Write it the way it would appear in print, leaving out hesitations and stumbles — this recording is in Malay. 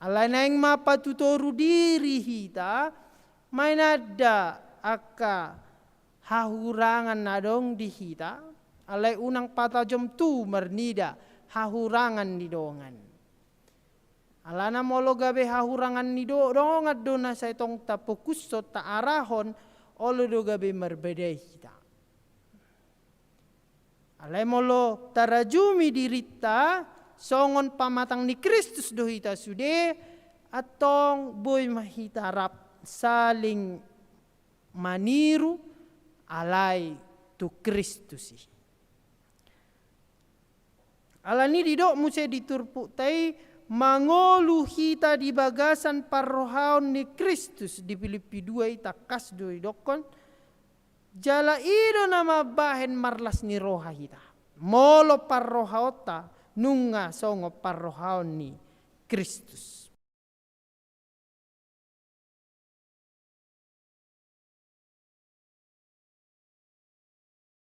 Ala naing mapatutoru diri hita, may nada aka hahurangan nadong di hita, alay unang patajom tu mernida hahurangan ni dongan. Alana molo gabe hahurangan ni dongan dona sa itong tapukuso ta arahon olo do gabe merbeda hita. Alay molo tarajumi dirita songon pamatang ni Kristus do hita sude atong boy mahitarap saling maniru alay tu Kristus. Alani didok muse diturpu tai mangolu hita di bagasan parrohaon ni Kristus di Filipi 2 ita kas do idokon jala ido nama bahen marlas ni roha hita molo parrohaota nunga songo parrohaon ni Kristus.